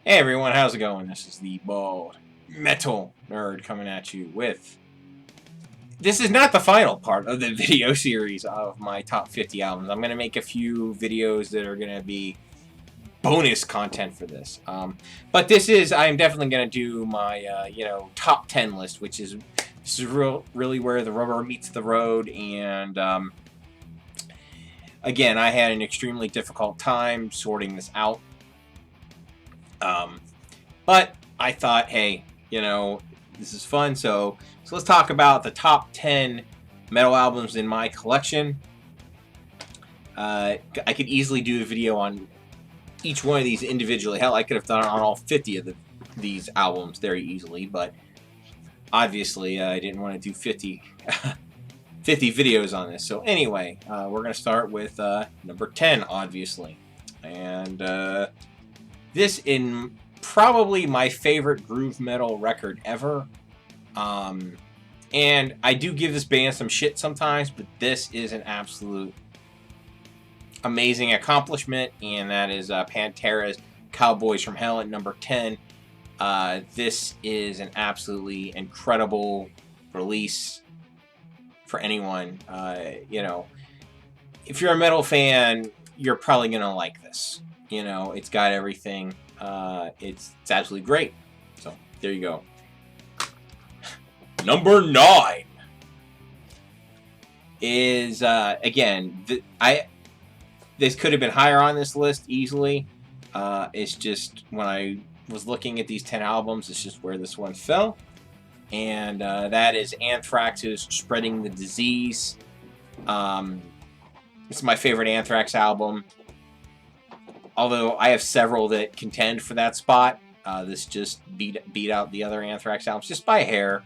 Hey everyone, how's it going? This is the Bald Metal Nerd coming at you with... This is not the final part of the video series of my top 50 albums. I'm going to make a few videos that are going to be bonus content for this. But I'm definitely going to do my, top 10 list, this is really where the rubber meets the road. And, again, I had an extremely difficult time sorting this out. But I thought, hey, this is fun. So let's talk about the top 10 metal albums in my collection. I could easily do a video on each one of these individually. Hell, I could have done it on all 50 of these albums very easily, but obviously I didn't want to do 50 videos on this. So anyway, we're going to start with number 10, obviously. And this in probably my favorite groove metal record ever. And I do give this band some shit sometimes, but this is an absolute amazing accomplishment, and that is Pantera's Cowboys from Hell at number 10. This is an absolutely incredible release for anyone. If you're a metal fan, you're probably going to like this. It's got everything. It's absolutely great. So, there you go. Number 9 is, again, this could have been higher on this list easily. It's just, when I was looking at these 10 albums, it's just where this one fell. And that is Anthrax's Spreading the Disease. It's my favorite Anthrax album. Although I have several that contend for that spot. This just beat out the other Anthrax albums just by a hair.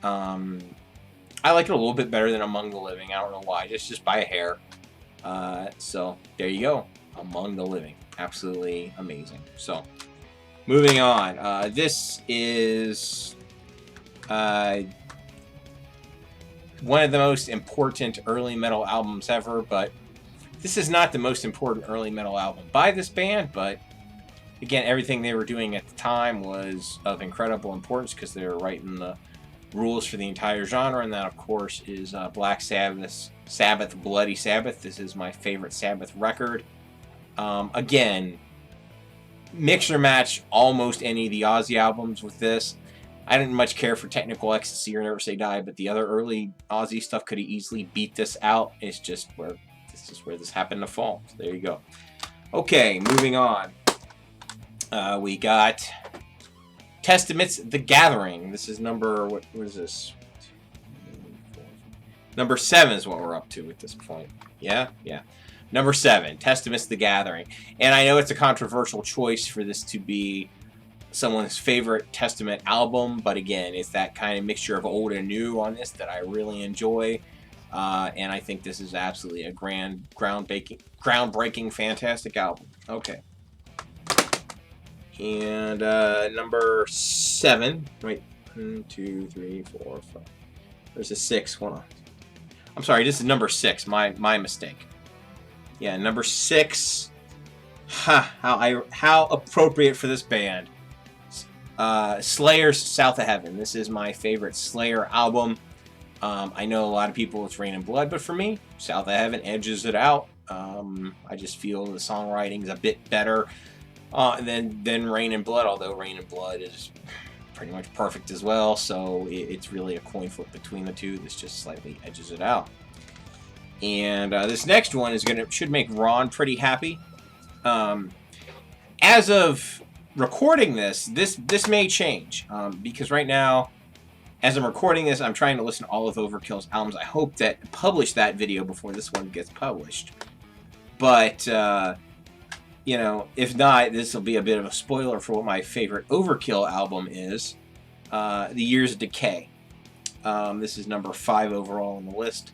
I like it a little bit better than Among the Living. I don't know why, just by a hair. So there you go, Among the Living, absolutely amazing. So moving on, this is one of the most important early metal albums ever, but this is not the most important early metal album by this band, but again, everything they were doing at the time was of incredible importance because they were writing the rules for the entire genre, and that, of course, is Black Sabbath's Bloody Sabbath. This is my favorite Sabbath record. Again, mix or match almost any of the Ozzy albums with this. I didn't much care for Technical Ecstasy or Never Say Die, but the other early Ozzy stuff could have easily beat this out. It's just where this happened to fall. So there you go. Okay, moving on. We got Testament's The Gathering. This is what is this? Number 7 is what we're up to at this point. Yeah. Number 7, Testament's The Gathering. And I know it's a controversial choice for this to be someone's favorite Testament album, but again, it's that kind of mixture of old and new on this that I really enjoy. And I think this is absolutely a groundbreaking, fantastic album. Okay. And number 7. Wait, 1, 2, 3, 4, 5. There's a 6. Hold on. I'm sorry. This is number 6. My mistake. Yeah, number 6. How appropriate for this band. Slayer's South of Heaven. This is my favorite Slayer album. I know a lot of people it's Rain and Blood, but for me, South of Heaven edges it out. I just feel the songwriting's a bit better than Rain and Blood, although Rain and Blood is pretty much perfect as well, so it's really a coin flip between the two. This just slightly edges it out. And this next one should make Ron pretty happy. As of recording this may change, because right now, as I'm recording this, I'm trying to listen to all of Overkill's albums. I hope to publish that video before this one gets published. But if not, this will be a bit of a spoiler for what my favorite Overkill album is, The Years of Decay. This is number 5 overall on the list,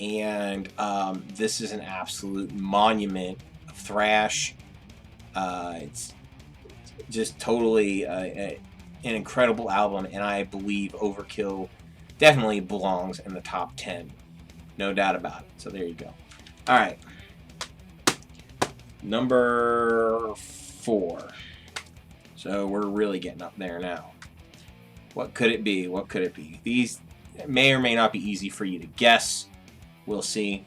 and this is an absolute monument of thrash. It's just totally an incredible album, and I believe Overkill definitely belongs in the top 10. No doubt about it. So there you go. All right. Number 4. So we're really getting up there now. What could it be? What could it be? These may or may not be easy for you to guess. We'll see.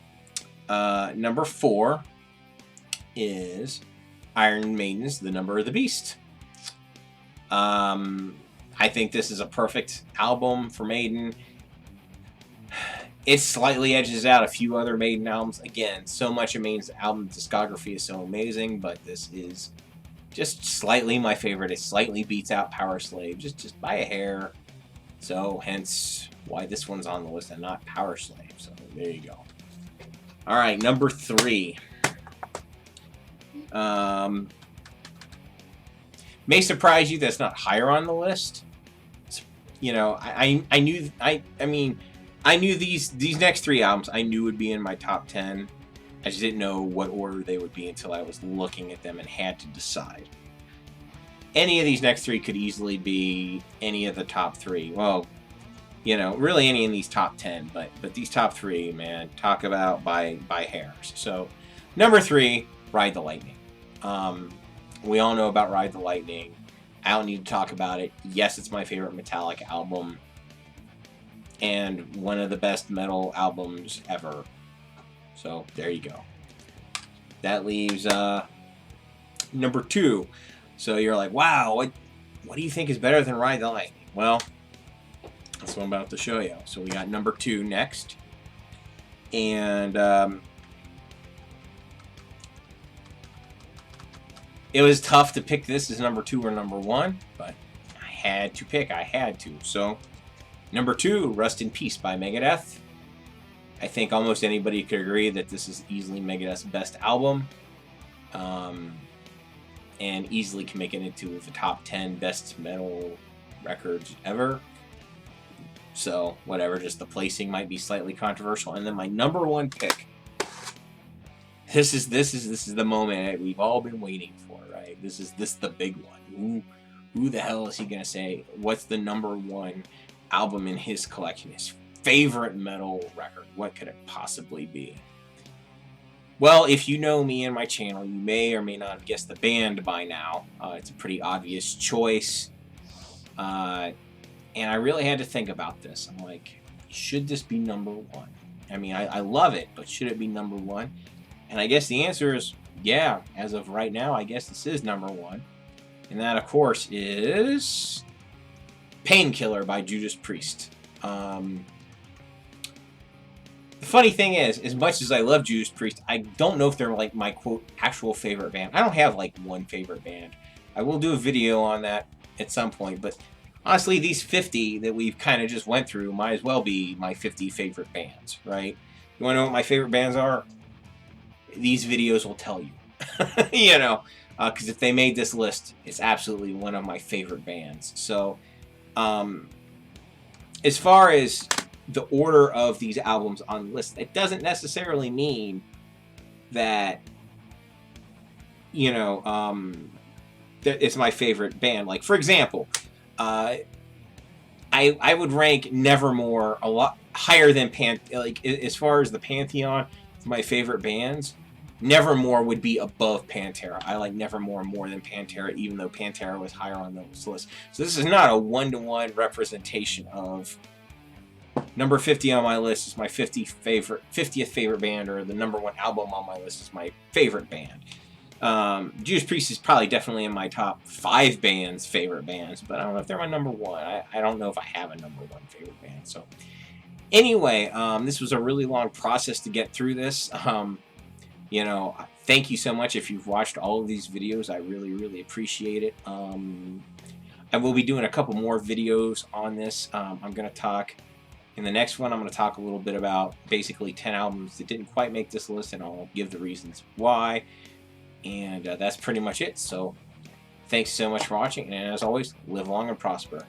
Number 4 is Iron Maiden's The Number of the Beast. I think this is a perfect album for Maiden. It slightly edges out a few other Maiden albums. Again, so much of Maiden's album discography is so amazing, but this is just slightly my favorite. It slightly beats out Power Slave, just by a hair. So, hence why this one's on the list and not Power Slave. So, there you go. Alright, number 3. May surprise you that's not higher on the list. You know, I knew these next 3 albums I knew would be in my top 10. I just didn't know what order they would be until I was looking at them and had to decide. Any of these next 3 could easily be any of the top 3. Well, you know, really any in these top 10, but these top 3, man, talk about by hairs. So, number 3, Ride the Lightning. We all know about Ride the Lightning. I don't need to talk about it. Yes, it's my favorite Metallica album. And one of the best metal albums ever. So, there you go. That leaves number 2. So, you're like, wow, what do you think is better than Ride the Lightning? Well, that's what I'm about to show you. So, we got number 2 next. And it was tough to pick this as number 2 or number 1, but I had to pick. I had to. So, number 2, Rust in Peace by Megadeth. I think almost anybody could agree that this is easily Megadeth's best album. And easily can make it into the top 10 best metal records ever. So, whatever, just the placing might be slightly controversial. And then my number 1 pick. This is the moment we've all been waiting for, right? This is the big one. Who the hell is he gonna say? What's the number 1 album in his collection? His favorite metal record? What could it possibly be? Well, if you know me and my channel, you may or may not have guessed the band by now. It's a pretty obvious choice. And I really had to think about this. I'm like, should this be number 1? I mean, I love it, but should it be number 1? And I guess the answer is, yeah, as of right now, I guess this is number 1. And that, of course, is Painkiller by Judas Priest. The funny thing is, as much as I love Judas Priest, I don't know if they're like my, quote, actual favorite band. I don't have like one favorite band. I will do a video on that at some point, but honestly, these 50 that we've kind of just went through might as well be my 50 favorite bands, right? You want to know what my favorite bands are? These videos will tell you. You know, because if they made this list, it's absolutely one of my favorite bands. So, as far as the order of these albums on the list, it doesn't necessarily mean that, you know, that it's my favorite band. Like, for example, I would rank Nevermore a lot higher than like, as far as the pantheon of my favorite bands, Nevermore would be above Pantera. I like Nevermore more than Pantera, even though Pantera was higher on this list. So this is not a 1-to-1 representation of number 50 on my list is my 50th favorite band, or the number 1 album on my list is my favorite band. Judas Priest is probably definitely in my top 5 bands, favorite bands, but I don't know if they're my number 1. I don't know if I have a number 1 favorite band. So anyway, this was a really long process to get through this. You know, thank you so much if you've watched all of these videos. I really, really appreciate it. I will be doing a couple more videos on this. I'm going to talk, in the next one, I'm going to talk a little bit about basically 10 albums that didn't quite make this list, and I'll give the reasons why. And that's pretty much it. So thanks so much for watching, and as always, live long and prosper.